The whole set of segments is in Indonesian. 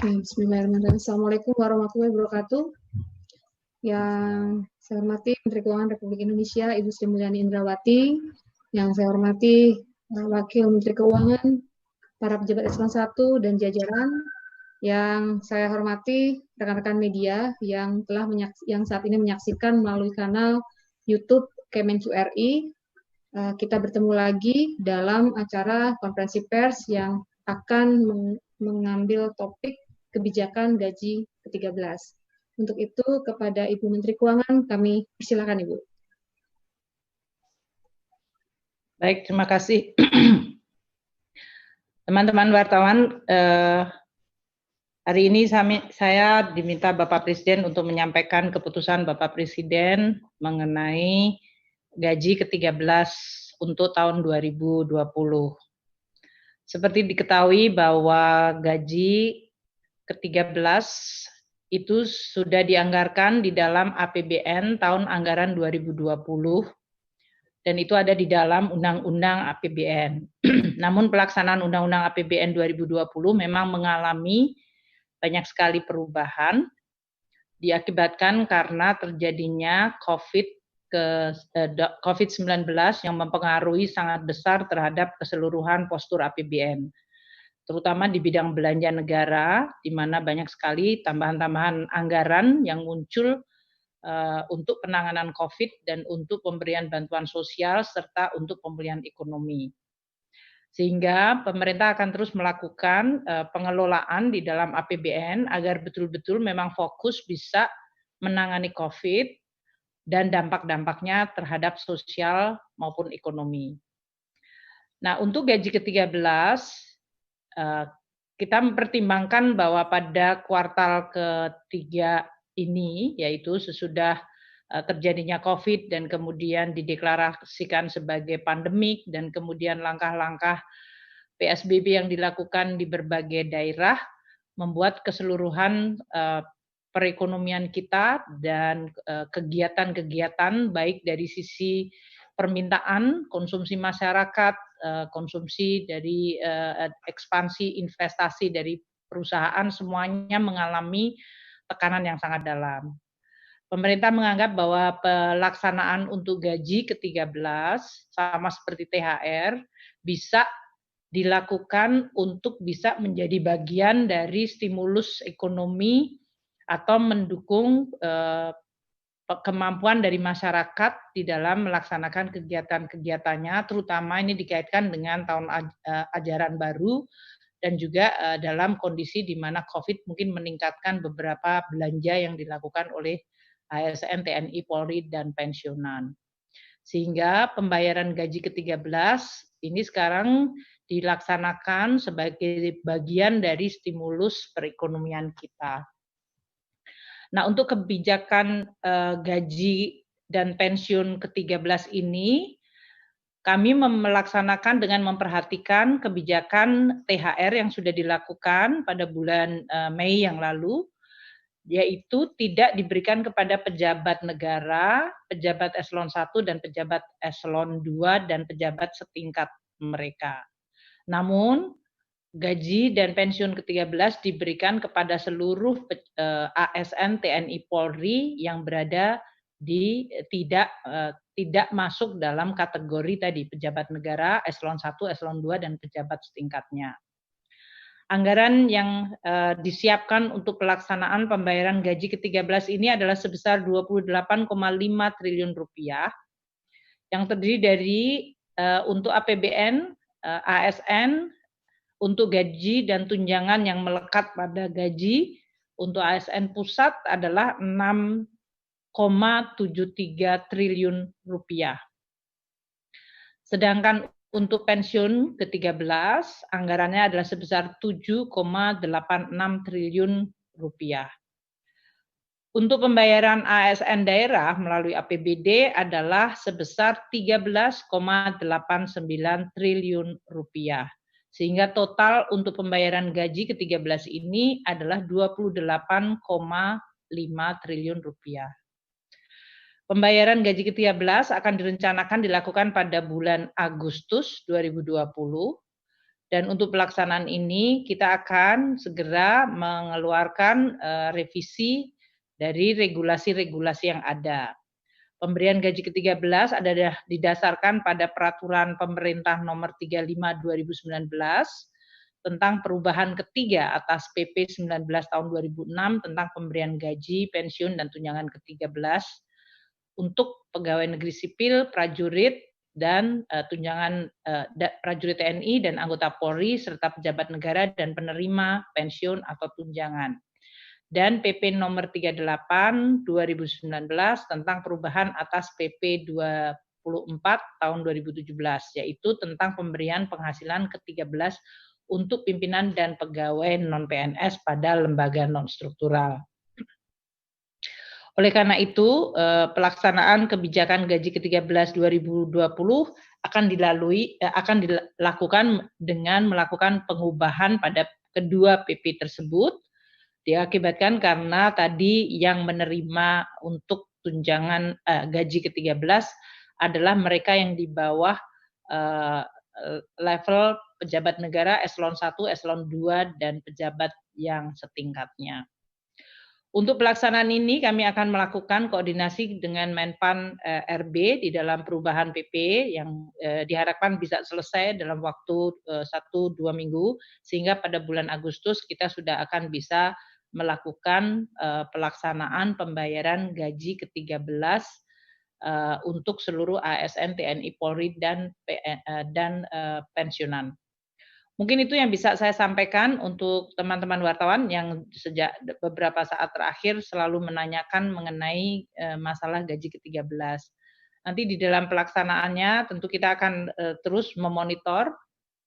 Bismillahirrahmanirrahim. Assalamualaikum warahmatullahi wabarakatuh. Yang saya hormati Menteri Keuangan Republik Indonesia, Ibu Sri Mulyani Indrawati. Yang saya hormati Wakil Menteri Keuangan, para pejabat eselon 1 dan jajaran. Yang saya hormati rekan-rekan media yang saat ini menyaksikan melalui kanal YouTube Kemenq RI. Kita bertemu lagi dalam acara konferensi pers yang akan mengambil topik kebijakan gaji ke-13. Untuk itu, kepada Ibu Menteri Keuangan, kami persilakan Ibu. Baik, terima kasih. Teman-teman wartawan, hari ini saya diminta Bapak Presiden untuk menyampaikan keputusan Bapak Presiden mengenai gaji ke-13 untuk tahun 2020. Seperti diketahui bahwa gaji ke-13 itu sudah dianggarkan di dalam APBN tahun anggaran 2020 dan itu ada di dalam Undang-Undang APBN. Namun pelaksanaan Undang-Undang APBN 2020 memang mengalami banyak sekali perubahan diakibatkan karena terjadinya COVID-19 yang mempengaruhi sangat besar terhadap keseluruhan postur APBN, terutama di bidang belanja negara, di mana banyak sekali tambahan-tambahan anggaran yang muncul untuk penanganan COVID dan untuk pemberian bantuan sosial serta untuk pemulihan ekonomi. Sehingga pemerintah akan terus melakukan pengelolaan di dalam APBN agar betul-betul memang fokus bisa menangani COVID dan dampak-dampaknya terhadap sosial maupun ekonomi. Nah, untuk gaji ke-13, kita mempertimbangkan bahwa pada kuartal ketiga ini, yaitu sesudah terjadinya COVID dan kemudian dideklarasikan sebagai pandemik dan kemudian langkah-langkah PSBB yang dilakukan di berbagai daerah membuat keseluruhan perekonomian kita dan kegiatan-kegiatan baik dari sisi permintaan, konsumsi masyarakat, konsumsi dari ekspansi investasi dari perusahaan semuanya mengalami tekanan yang sangat dalam. Pemerintah menganggap bahwa pelaksanaan untuk gaji ke-13 sama seperti THR bisa dilakukan untuk bisa menjadi bagian dari stimulus ekonomi atau mendukung kemampuan dari masyarakat di dalam melaksanakan kegiatan-kegiatannya, terutama ini dikaitkan dengan tahun ajaran baru dan juga dalam kondisi di mana COVID mungkin meningkatkan beberapa belanja yang dilakukan oleh ASN, TNI, Polri, dan pensiunan. Sehingga pembayaran gaji ke-13 ini sekarang dilaksanakan sebagai bagian dari stimulus perekonomian kita. Nah, untuk kebijakan gaji dan pensiun ke-13 ini, kami melaksanakan dengan memperhatikan kebijakan THR yang sudah dilakukan pada bulan Mei yang lalu, yaitu tidak diberikan kepada pejabat negara, pejabat eselon 1 dan pejabat eselon 2 dan pejabat setingkat mereka. Namun, gaji dan pensiun ke-13 diberikan kepada seluruh ASN, TNI, Polri yang berada di tidak masuk dalam kategori tadi pejabat negara, eselon 1, eselon 2 dan pejabat setingkatnya. Anggaran yang disiapkan untuk pelaksanaan pembayaran gaji ke-13 ini adalah sebesar 28,5 triliun rupiah yang terdiri dari untuk APBN, ASN, untuk gaji dan tunjangan yang melekat pada gaji untuk ASN pusat adalah 6,73 triliun rupiah. Sedangkan untuk pensiun ke-13 anggarannya adalah sebesar 7,86 triliun rupiah. Untuk pembayaran ASN daerah melalui APBD adalah sebesar 13,89 triliun rupiah. Sehingga total untuk pembayaran gaji ke-13 ini adalah 28,5 triliun rupiah. Pembayaran gaji ke-13 akan direncanakan dilakukan pada bulan Agustus 2020 Dan untuk pelaksanaan ini kita akan segera mengeluarkan revisi dari regulasi-regulasi yang ada. Pemberian gaji ke-13 adalah didasarkan pada peraturan pemerintah nomor 35 2019 tentang perubahan ketiga atas PP 19 tahun 2006 tentang pemberian gaji, pensiun, dan tunjangan ke-13 untuk pegawai negeri sipil, prajurit, dan tunjangan prajurit TNI dan anggota Polri serta pejabat negara dan penerima pensiun atau tunjangan. Dan PP nomor 38 2019 tentang perubahan atas PP 24 tahun 2017 yaitu tentang pemberian penghasilan ke-13 untuk pimpinan dan pegawai non-PNS pada lembaga non-struktural. Oleh karena itu, pelaksanaan kebijakan gaji ke-13 2020 akan dilakukan dengan melakukan pengubahan pada kedua PP tersebut, diakibatkan karena tadi yang menerima untuk tunjangan gaji ke-13 adalah mereka yang di bawah level pejabat negara eselon 1, eselon 2, dan pejabat yang setingkatnya. Untuk pelaksanaan ini kami akan melakukan koordinasi dengan Menpan RB di dalam perubahan PP yang diharapkan bisa selesai dalam waktu 1-2 minggu sehingga pada bulan Agustus kita sudah akan bisa melakukan pelaksanaan pembayaran gaji ke-13 untuk seluruh ASN, TNI, Polri, dan pensiunan. Mungkin itu yang bisa saya sampaikan untuk teman-teman wartawan yang sejak beberapa saat terakhir selalu menanyakan mengenai masalah gaji ke-13. Nanti di dalam pelaksanaannya tentu kita akan terus memonitor,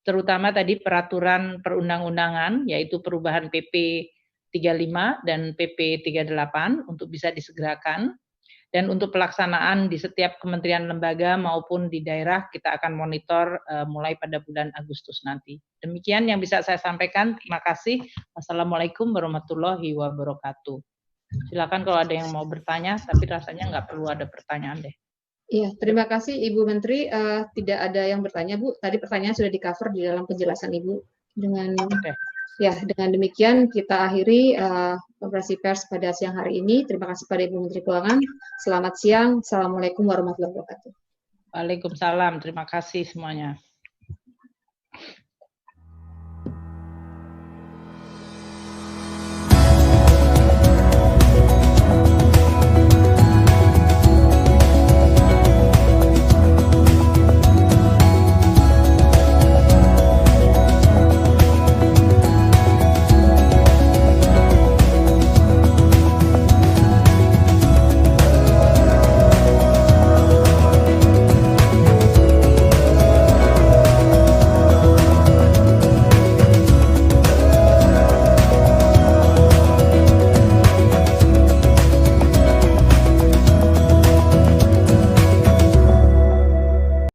terutama tadi peraturan perundang-undangan, yaitu perubahan PP 35 dan PP 38 untuk bisa disegerakan. Dan untuk pelaksanaan di setiap kementerian lembaga maupun di daerah kita akan monitor mulai pada bulan Agustus nanti. Demikian yang bisa saya sampaikan. Terima kasih. Wassalamualaikum warahmatullahi wabarakatuh. Silakan kalau ada yang mau bertanya, tapi rasanya nggak perlu ada pertanyaan deh. Iya, terima kasih Ibu Menteri. Tidak ada yang bertanya, Bu. Tadi pertanyaan sudah di-cover di dalam penjelasan Ibu. Dengan demikian kita akhiri konferensi pers pada siang hari ini. Terima kasih pada Ibu Menteri Keuangan. Selamat siang. Assalamualaikum warahmatullahi wabarakatuh. Waalaikumsalam. Terima kasih semuanya.